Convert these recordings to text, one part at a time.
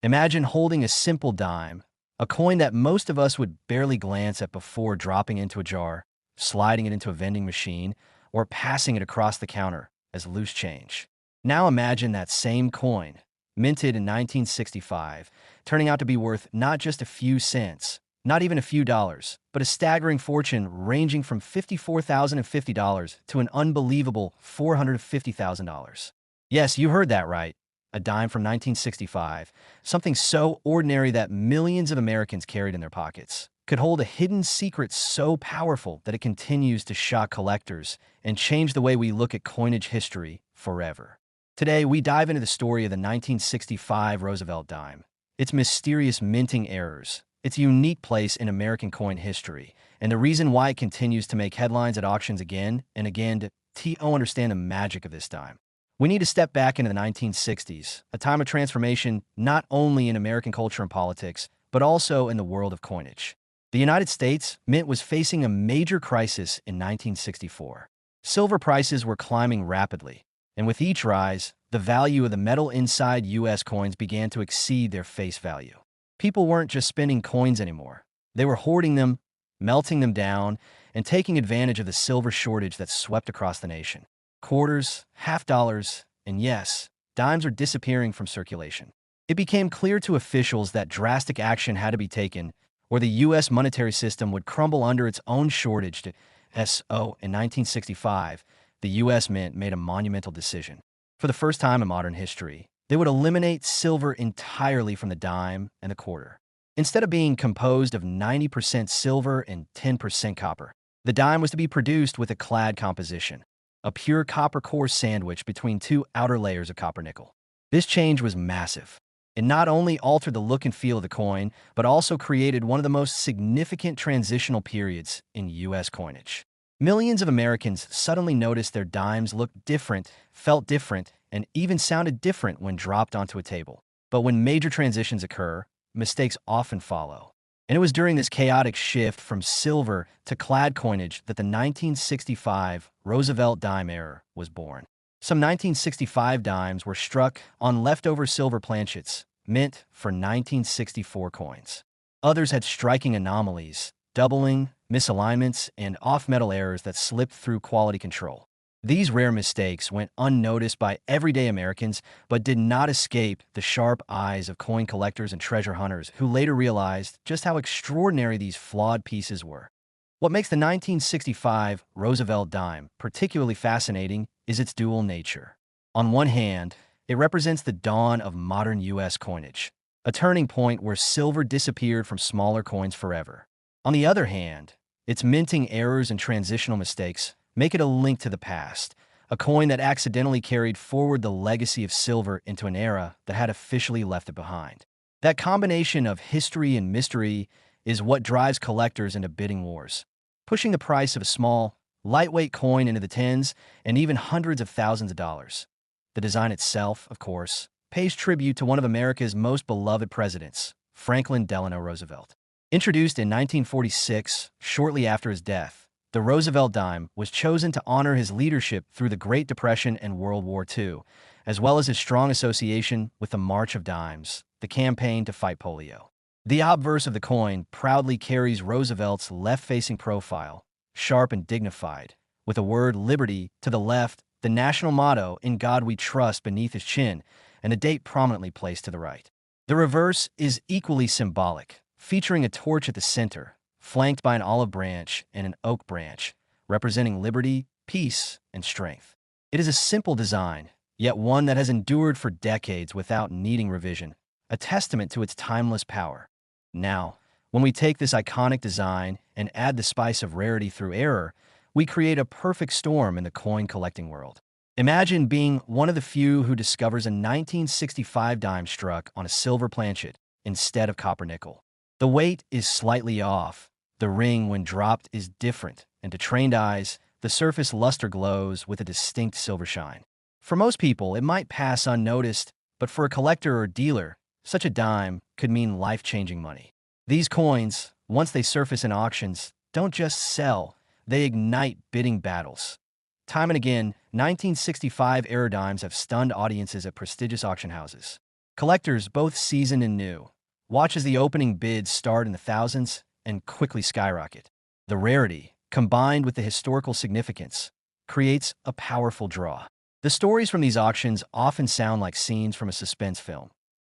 Imagine holding a simple dime, a coin that most of us would barely glance at before dropping into a jar, sliding it into a vending machine, or passing it across the counter as loose change. Now imagine that same coin, minted in 1965, turning out to be worth not just a few cents, not even a few dollars, but a staggering fortune ranging from $54,050 to an unbelievable $450,000. Yes, you heard that right. A dime from 1965, something so ordinary that millions of Americans carried in their pockets, could hold a hidden secret so powerful that it continues to shock collectors and change the way we look at coinage history forever. Today, we dive into the story of the 1965 Roosevelt dime, its mysterious minting errors, its unique place in American coin history, and the reason why it continues to make headlines at auctions again and again to understand the magic of this dime. We need to step back into the 1960s, a time of transformation not only in American culture and politics, but also in the world of coinage. The United States Mint was facing a major crisis in 1964. Silver prices were climbing rapidly, and with each rise, the value of the metal inside U.S. coins began to exceed their face value. People weren't just spending coins anymore. They were hoarding them, melting them down, and taking advantage of the silver shortage that swept across the nation. Quarters, half dollars, and yes, dimes are disappearing from circulation. It became clear to officials that drastic action had to be taken, or the U.S. monetary system would crumble under its own shortage. In 1965, the U.S. Mint made a monumental decision. For the first time in modern history, they would eliminate silver entirely from the dime and the quarter. Instead of being composed of 90% silver and 10% copper, the dime was to be produced with a clad composition, a pure copper core sandwich between two outer layers of copper nickel. This change was massive. It not only altered the look and feel of the coin, but also created one of the most significant transitional periods in U.S. coinage. Millions of Americans suddenly noticed their dimes looked different, felt different, and even sounded different when dropped onto a table. But when major transitions occur, mistakes often follow. And it was during this chaotic shift from silver to clad coinage that the 1965 Roosevelt dime era was born. Some 1965 dimes were struck on leftover silver planchets, meant for 1964 coins. Others had striking anomalies, doubling, misalignments, and off-metal errors that slipped through quality control. These rare mistakes went unnoticed by everyday Americans, but did not escape the sharp eyes of coin collectors and treasure hunters who later realized just how extraordinary these flawed pieces were. What makes the 1965 Roosevelt dime particularly fascinating is its dual nature. On one hand, it represents the dawn of modern U.S. coinage, a turning point where silver disappeared from smaller coins forever. On the other hand, its minting errors and transitional mistakes make it a link to the past, a coin that accidentally carried forward the legacy of silver into an era that had officially left it behind. That combination of history and mystery is what drives collectors into bidding wars, pushing the price of a small, lightweight coin into the tens and even hundreds of thousands of dollars. The design itself, of course, pays tribute to one of America's most beloved presidents, Franklin Delano Roosevelt. Introduced in 1946, shortly after his death, the Roosevelt dime was chosen to honor his leadership through the Great Depression and World War II, as well as his strong association with the March of Dimes, the campaign to fight polio. The obverse of the coin proudly carries Roosevelt's left-facing profile, sharp and dignified, with the word liberty to the left, the national motto, "In God We Trust," beneath his chin, and the date prominently placed to the right. The reverse is equally symbolic, featuring a torch at the center, flanked by an olive branch and an oak branch, representing liberty, peace, and strength. It is a simple design, yet one that has endured for decades without needing revision, a testament to its timeless power. Now, when we take this iconic design and add the spice of rarity through error, we create a perfect storm in the coin collecting world. Imagine being one of the few who discovers a 1965 dime struck on a silver planchet instead of copper nickel. The weight is slightly off, the ring when dropped is different, and to trained eyes, the surface luster glows with a distinct silver shine. For most people, it might pass unnoticed, but for a collector or dealer, such a dime could mean life-changing money. These coins, once they surface in auctions, don't just sell, they ignite bidding battles. Time and again, 1965 era dimes have stunned audiences at prestigious auction houses. Collectors, both seasoned and new, watch as the opening bids start in the thousands and quickly skyrocket. The rarity, combined with the historical significance, creates a powerful draw. The stories from these auctions often sound like scenes from a suspense film.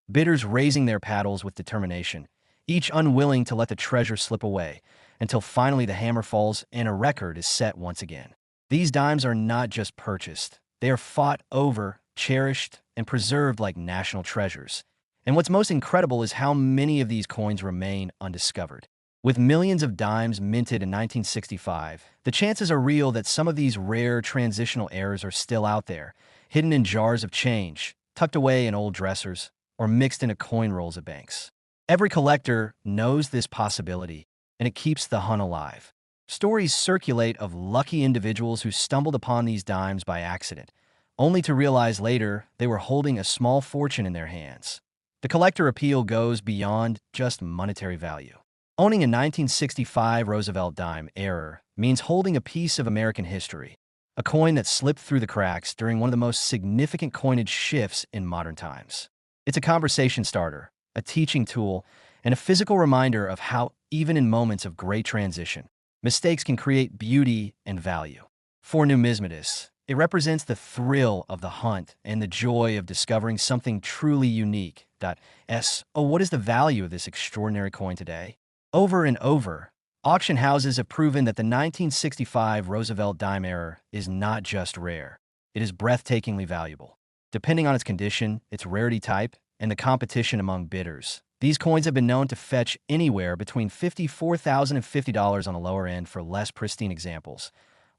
Bidders raising their paddles with determination, each unwilling to let the treasure slip away, until finally the hammer falls and a record is set once again. These dimes are not just purchased, they are fought over, cherished, and preserved like national treasures. And what's most incredible is how many of these coins remain undiscovered. With millions of dimes minted in 1965, the chances are real that some of these rare transitional errors are still out there, hidden in jars of change, tucked away in old dressers, or mixed into coin rolls at banks. Every collector knows this possibility, and it keeps the hunt alive. Stories circulate of lucky individuals who stumbled upon these dimes by accident, only to realize later they were holding a small fortune in their hands. The collector appeal goes beyond just monetary value. Owning a 1965 Roosevelt dime error means holding a piece of American history, a coin that slipped through the cracks during one of the most significant coinage shifts in modern times. It's a conversation starter, a teaching tool, and a physical reminder of how, even in moments of great transition, mistakes can create beauty and value. For numismatists, it represents the thrill of the hunt and the joy of discovering something truly unique. What is the value of this extraordinary coin today? Over and over, auction houses have proven that the 1965 Roosevelt dime error is not just rare. It is breathtakingly valuable. Depending on its condition, its rarity type, and the competition among bidders, these coins have been known to fetch anywhere between $54,000 and $50 on the lower end for less pristine examples,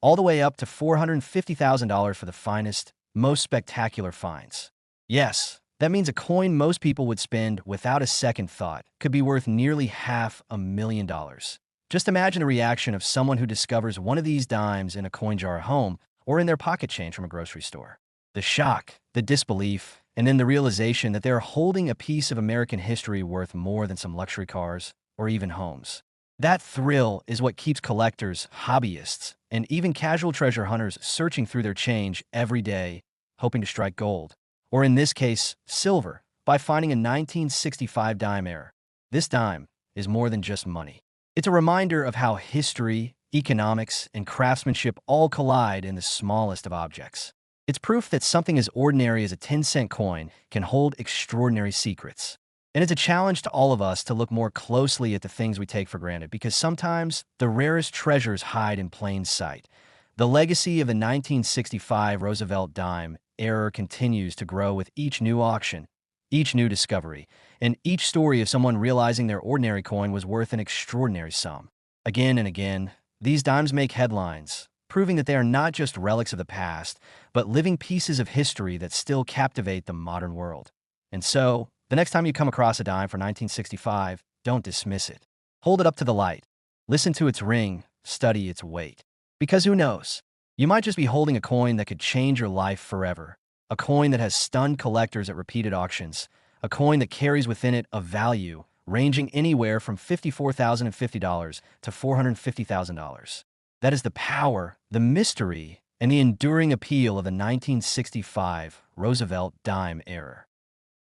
all the way up to $450,000 for the finest, most spectacular finds. Yes, that means a coin most people would spend without a second thought could be worth nearly $500,000. Just imagine the reaction of someone who discovers one of these dimes in a coin jar at home or in their pocket change from a grocery store. The shock, the disbelief, and then the realization that they're holding a piece of American history worth more than some luxury cars or even homes. That thrill is what keeps collectors, hobbyists, and even casual treasure hunters searching through their change every day, hoping to strike gold, or in this case, silver, by finding a 1965 dime error. This dime is more than just money. It's a reminder of how history, economics, and craftsmanship all collide in the smallest of objects. It's proof that something as ordinary as a 10-cent coin can hold extraordinary secrets. And it's a challenge to all of us to look more closely at the things we take for granted, because sometimes the rarest treasures hide in plain sight. The legacy of the 1965 Roosevelt dime error continues to grow with each new auction, each new discovery, and each story of someone realizing their ordinary coin was worth an extraordinary sum. Again and again, these dimes make headlines, proving that they are not just relics of the past, but living pieces of history that still captivate the modern world. And so, the next time you come across a dime from 1965, don't dismiss it. Hold it up to the light. Listen to its ring, study its weight. Because who knows? You might just be holding a coin that could change your life forever. A coin that has stunned collectors at repeated auctions. A coin that carries within it a value ranging anywhere from $54,050 to $450,000. That is the power, the mystery, and the enduring appeal of the 1965 Roosevelt dime error.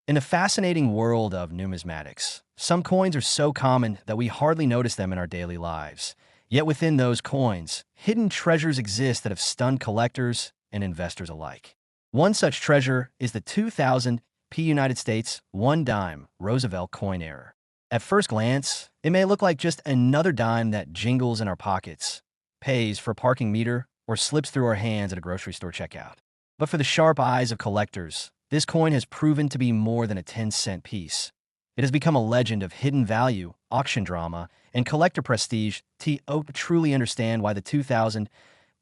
In the fascinating world of numismatics, some coins are so common that we hardly notice them in our daily lives. Yet within those coins, hidden treasures exist that have stunned collectors and investors alike. One such treasure is the 2000 United States 1 dime Roosevelt coin error. At first glance, it may look like just another dime that jingles in our pockets, pays for a parking meter, or slips through our hands at a grocery store checkout. But for the sharp eyes of collectors, this coin has proven to be more than a 10-cent piece. It has become a legend of hidden value, auction drama, and collector prestige to truly understand why the 2000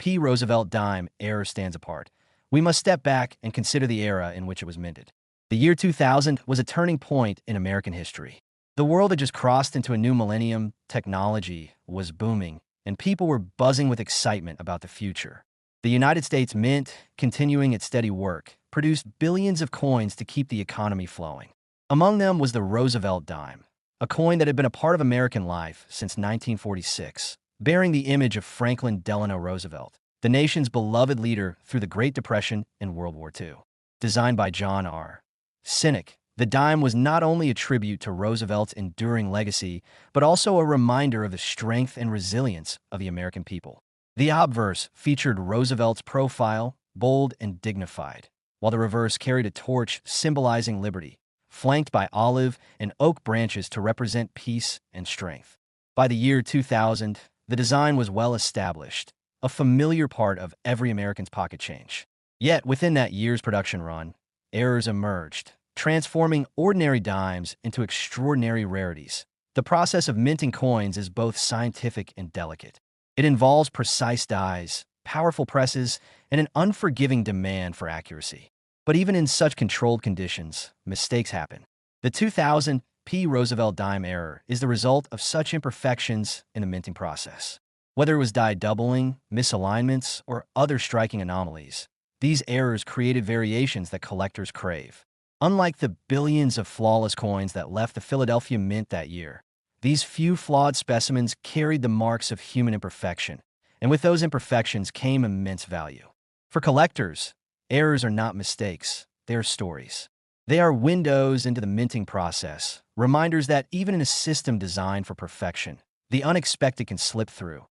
Roosevelt dime error stands apart. We must step back and consider the era in which it was minted. The year 2000 was a turning point in American history. The world had just crossed into a new millennium, technology was booming, and people were buzzing with excitement about the future. The United States Mint, continuing its steady work, produced billions of coins to keep the economy flowing. Among them was the Roosevelt dime, a coin that had been a part of American life since 1946, bearing the image of Franklin Delano Roosevelt, the nation's beloved leader through the Great Depression and World War II. Designed by John R. Sinek, The dime was not only a tribute to Roosevelt's enduring legacy, but also a reminder of the strength and resilience of the American people. The obverse featured Roosevelt's profile, bold and dignified, while the reverse carried a torch symbolizing liberty, flanked by olive and oak branches to represent peace and strength. By the year 2000, the design was well established, a familiar part of every American's pocket change. Yet, within that year's production run, errors emerged, transforming ordinary dimes into extraordinary rarities. The process of minting coins is both scientific and delicate. It involves precise dies, powerful presses, and an unforgiving demand for accuracy. But even in such controlled conditions, mistakes happen. The 2000 P. Roosevelt dime error is the result of such imperfections in the minting process. Whether it was die doubling, misalignments, or other striking anomalies, these errors created variations that collectors crave. Unlike the billions of flawless coins that left the Philadelphia Mint that year, these few flawed specimens carried the marks of human imperfection, and with those imperfections came immense value. For collectors, errors are not mistakes, they are stories. They are windows into the minting process, reminders that even in a system designed for perfection, the unexpected can slip through.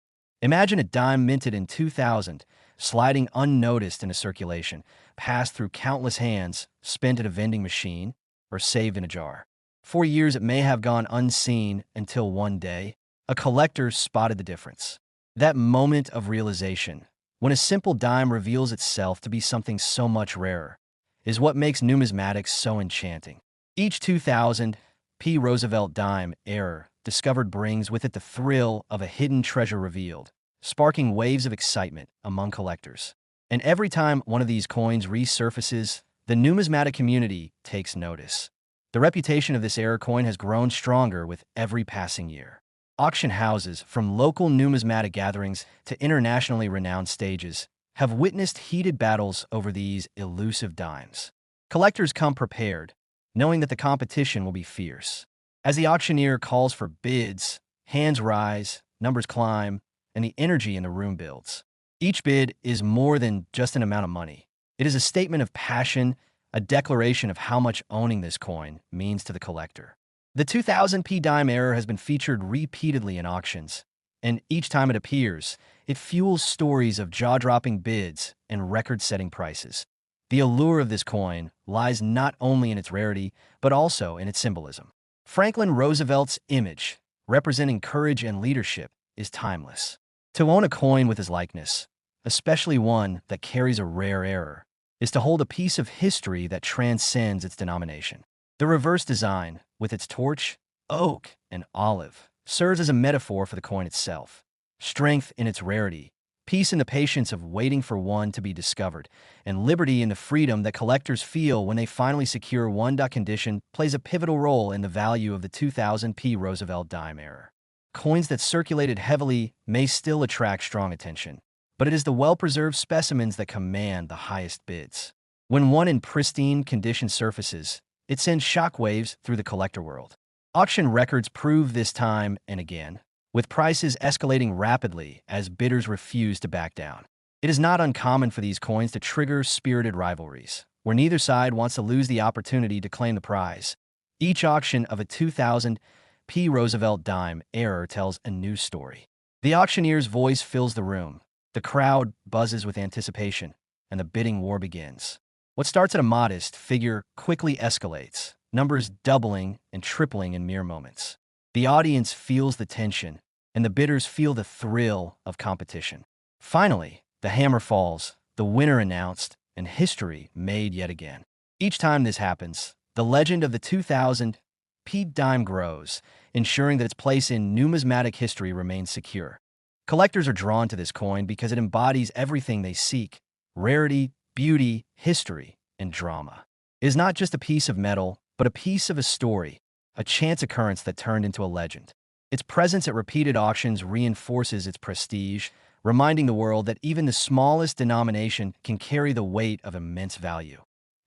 Imagine a dime minted in 2000, sliding unnoticed into circulation, passed through countless hands, spent at a vending machine, or saved in a jar. For years, it may have gone unseen until one day, a collector spotted the difference. That moment of realization, when a simple dime reveals itself to be something so much rarer, is what makes numismatics so enchanting. Each 2000 P. Roosevelt dime error discovered brings with it the thrill of a hidden treasure revealed, sparking waves of excitement among collectors. And every time one of these coins resurfaces, the numismatic community takes notice. The reputation of this error coin has grown stronger with every passing year. Auction houses, from local numismatic gatherings to internationally renowned stages, have witnessed heated battles over these elusive dimes. Collectors come prepared, knowing that the competition will be fierce. As the auctioneer calls for bids, hands rise, numbers climb, and the energy in the room builds. Each bid is more than just an amount of money. It is a statement of passion, a declaration of how much owning this coin means to the collector. The 2000 P dime error has been featured repeatedly in auctions, and each time it appears, it fuels stories of jaw-dropping bids and record-setting prices. The allure of this coin lies not only in its rarity, but also in its symbolism. Franklin Roosevelt's image, representing courage and leadership, is timeless. To own a coin with his likeness, especially one that carries a rare error, is to hold a piece of history that transcends its denomination. The reverse design, with its torch, oak, and olive, serves as a metaphor for the coin itself. Strength in its rarity, peace in the patience of waiting for one to be discovered, and liberty in the freedom that collectors feel when they finally secure one. Condition plays a pivotal role in the value of the 2000 P. Roosevelt dime error. Coins that circulated heavily may still attract strong attention, but it is the well-preserved specimens that command the highest bids. When one in pristine condition surfaces, it sends shockwaves through the collector world. Auction records prove this time and again, with prices escalating rapidly as bidders refuse to back down. It is not uncommon for these coins to trigger spirited rivalries, where neither side wants to lose the opportunity to claim the prize. Each auction of a 2000 P. Roosevelt dime error tells a new story. The auctioneer's voice fills the room, the crowd buzzes with anticipation, and the bidding war begins. What starts at a modest figure quickly escalates, numbers doubling and tripling in mere moments. The audience feels the tension, and the bidders feel the thrill of competition. Finally, the hammer falls, the winner announced, and history made yet again. Each time this happens, the legend of the 2000 P dime grows, ensuring that its place in numismatic history remains secure. Collectors are drawn to this coin because it embodies everything they seek: rarity, beauty, history, and drama. It is not just a piece of metal, but a piece of a story, a chance occurrence that turned into a legend. Its presence at repeated auctions reinforces its prestige, reminding the world that even the smallest denomination can carry the weight of immense value.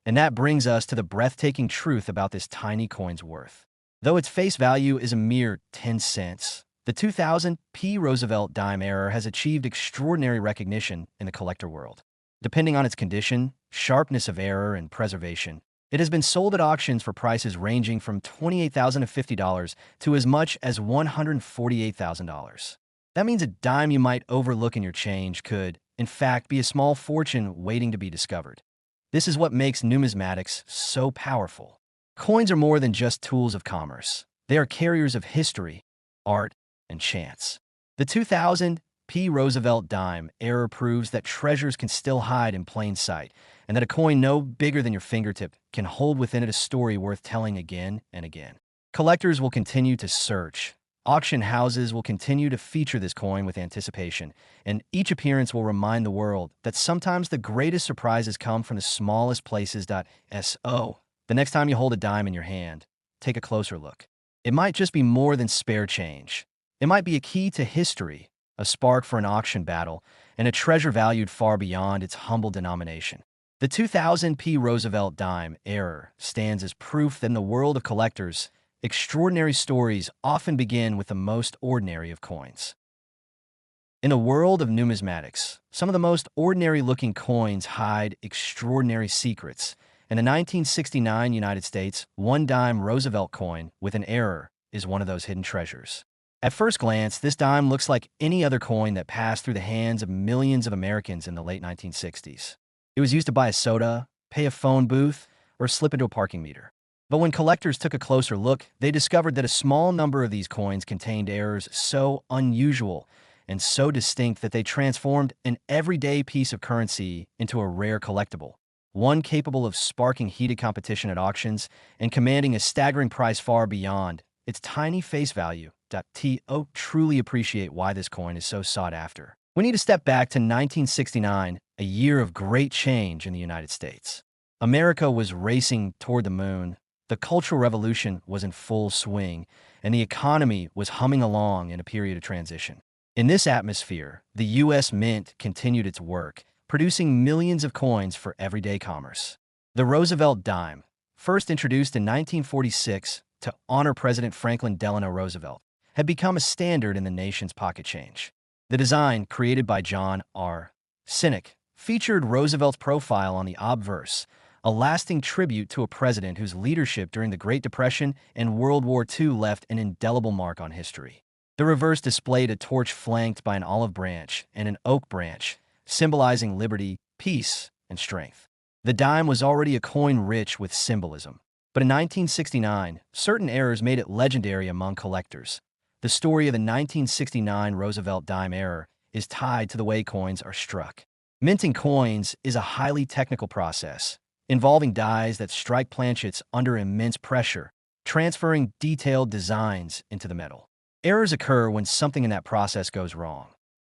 And that brings us to the breathtaking truth about this tiny coin's worth. Though its face value is a mere 10 cents, the 2000 P. Roosevelt dime error has achieved extraordinary recognition in the collector world. Depending on its condition, sharpness of error, and preservation, It has been sold at auctions for prices ranging from $28,050 to as much as $148,000. That means a dime you might overlook in your change could, in fact, be a small fortune waiting to be discovered. This is what makes numismatics so powerful. Coins are more than just tools of commerce. They are carriers of history, art, and chance. The 2000 P. Roosevelt dime error proves that treasures can still hide in plain sight, and that a coin no bigger than your fingertip can hold within it a story worth telling again and again. Collectors will continue to search. Auction houses will continue to feature this coin with anticipation, and each appearance will remind the world that sometimes the greatest surprises come from the smallest places. So, the next time you hold a dime in your hand, take a closer look. It might just be more than spare change. It might be a key to history, a spark for an auction battle, and a treasure valued far beyond its humble denomination. The 2000 P. Roosevelt dime error stands as proof that in the world of collectors, extraordinary stories often begin with the most ordinary of coins. In the world of numismatics, some of the most ordinary-looking coins hide extraordinary secrets. In the 1969 United States, one-dime Roosevelt coin with an error is one of those hidden treasures. At first glance, this dime looks like any other coin that passed through the hands of millions of Americans in the late 1960s. It was used to buy a soda, pay a phone booth, or slip into a parking meter. But when collectors took a closer look, they discovered that a small number of these coins contained errors so unusual and so distinct that they transformed an everyday piece of currency into a rare collectible, one capable of sparking heated competition at auctions and commanding a staggering price far beyond its tiny face value. To truly appreciate why this coin is so sought after, we need to step back to 1969, a year of great change in the United States. America was racing toward the moon, the Cultural Revolution was in full swing, and the economy was humming along in a period of transition. In this atmosphere, the U.S. Mint continued its work, producing millions of coins for everyday commerce. The Roosevelt dime, first introduced in 1946 to honor President Franklin Delano Roosevelt, had become a standard in the nation's pocket change. The design, created by John R. Cynic, featured Roosevelt's profile on the obverse, a lasting tribute to a president whose leadership during the Great Depression and World War II left an indelible mark on history. The reverse displayed a torch flanked by an olive branch and an oak branch, symbolizing liberty, peace, and strength. The dime was already a coin rich with symbolism. But in 1969, certain errors made it legendary among collectors. The story of the 1969 Roosevelt dime error is tied to the way coins are struck. Minting coins is a highly technical process, involving dies that strike planchets under immense pressure, transferring detailed designs into the metal. Errors occur when something in that process goes wrong.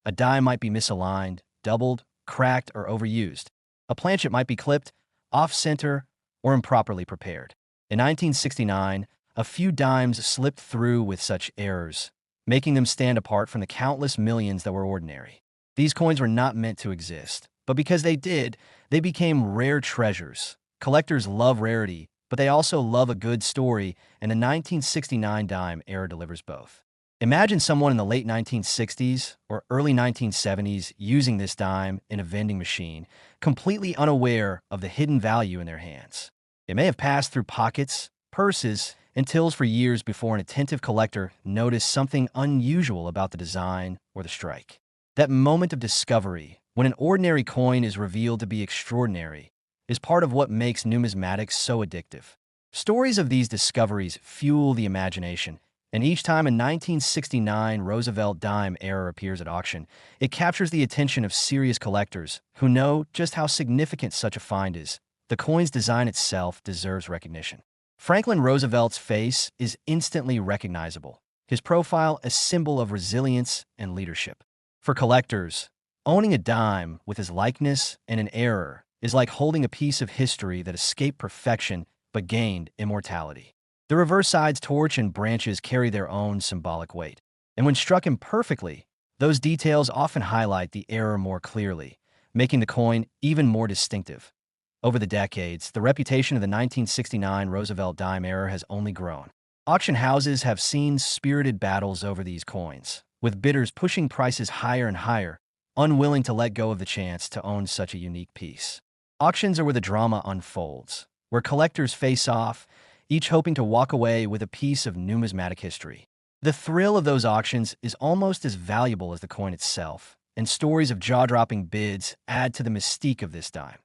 A die might be misaligned, doubled, cracked, or overused. A planchet might be clipped, off-center, or improperly prepared. In 1969, a few dimes slipped through with such errors, making them stand apart from the countless millions that were ordinary. These coins were not meant to exist, but because they did, they became rare treasures. Collectors love rarity, but they also love a good story, and the 1969 dime error delivers both. Imagine someone in the late 1960s or early 1970s using this dime in a vending machine, completely unaware of the hidden value in their hands. It may have passed through pockets, purses, and tills for years before an attentive collector noticed something unusual about the design or the strike. That moment of discovery, when an ordinary coin is revealed to be extraordinary, is part of what makes numismatics so addictive. Stories of these discoveries fuel the imagination, and each time a 1969 Roosevelt dime error appears at auction, it captures the attention of serious collectors who know just how significant such a find is. The coin's design itself deserves recognition. Franklin Roosevelt's face is instantly recognizable, his profile a symbol of resilience and leadership. For collectors, owning a dime with his likeness and an error is like holding a piece of history that escaped perfection but gained immortality. The reverse side's torch and branches carry their own symbolic weight, and when struck imperfectly, those details often highlight the error more clearly, making the coin even more distinctive. Over the decades, the reputation of the 1969 Roosevelt dime error has only grown. Auction houses have seen spirited battles over these coins, with bidders pushing prices higher and higher, unwilling to let go of the chance to own such a unique piece. Auctions are where the drama unfolds. where collectors face off, each hoping to walk away with a piece of numismatic history. The thrill of those auctions is almost as valuable as the coin itself, and stories of jaw-dropping bids add to the mystique of this dime.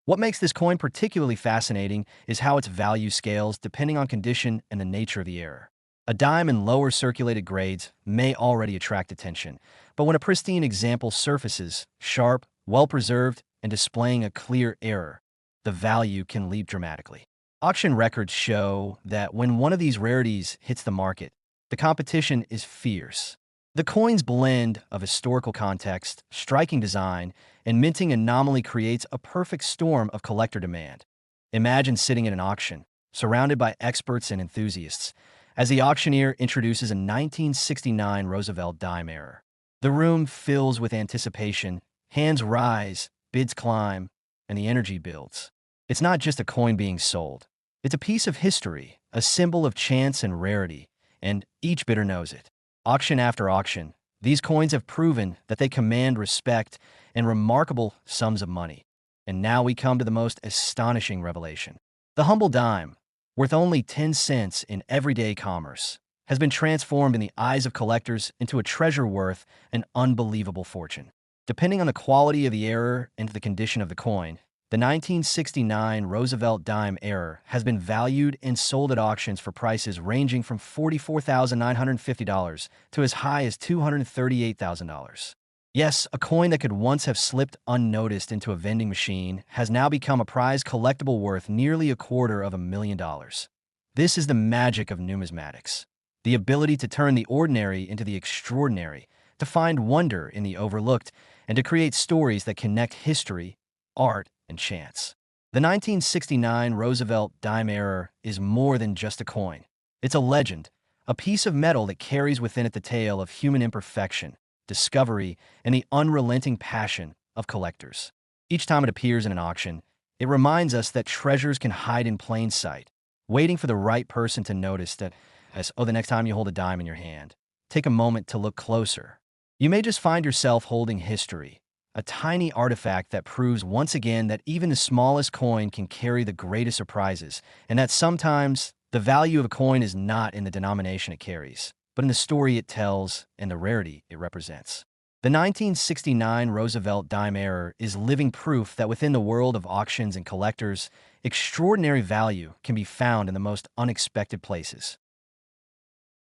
What makes this coin particularly fascinating is how its value scales depending on condition and the nature of the error. A dime in lower circulated grades may already attract attention, but when a pristine example surfaces, sharp, well-preserved, and displaying a clear error, the value can leap dramatically. Auction records show that when one of these rarities hits the market, the competition is fierce. The coin's blend of historical context, striking design, and minting anomaly creates a perfect storm of collector demand. Imagine sitting at an auction, surrounded by experts and enthusiasts, as the auctioneer introduces a 1969 Roosevelt dime error. The room fills with anticipation, hands rise, bids climb, and the energy builds. It's not just a coin being sold. It's a piece of history, a symbol of chance and rarity, and each bidder knows it. Auction after auction, these coins have proven that they command respect and remarkable sums of money. And now we come to the most astonishing revelation. The humble dime, worth only 10 cents in everyday commerce, has been transformed in the eyes of collectors into a treasure worth an unbelievable fortune. Depending on the quality of the error and the condition of the coin, the 1969 Roosevelt dime error has been valued and sold at auctions for prices ranging from $44,950 to as high as $238,000. Yes, a coin that could once have slipped unnoticed into a vending machine has now become a prized collectible worth nearly $250,000. This is the magic of numismatics, the ability to turn the ordinary into the extraordinary, to find wonder in the overlooked, and to create stories that connect history, art, and chance. The 1969 Roosevelt dime error is more than just a coin. It's a legend, a piece of metal that carries within it the tale of human imperfection, discovery, and the unrelenting passion of collectors. Each time it appears in an auction, it reminds us that treasures can hide in plain sight, waiting for the right person to notice that, the next time you hold a dime in your hand, take a moment to look closer. You may just find yourself holding history, a tiny artifact that proves once again that even the smallest coin can carry the greatest surprises, and that sometimes the value of a coin is not in the denomination it carries, but in the story it tells and the rarity it represents. The 1969 Roosevelt dime error is living proof that within the world of auctions and collectors, extraordinary value can be found in the most unexpected places.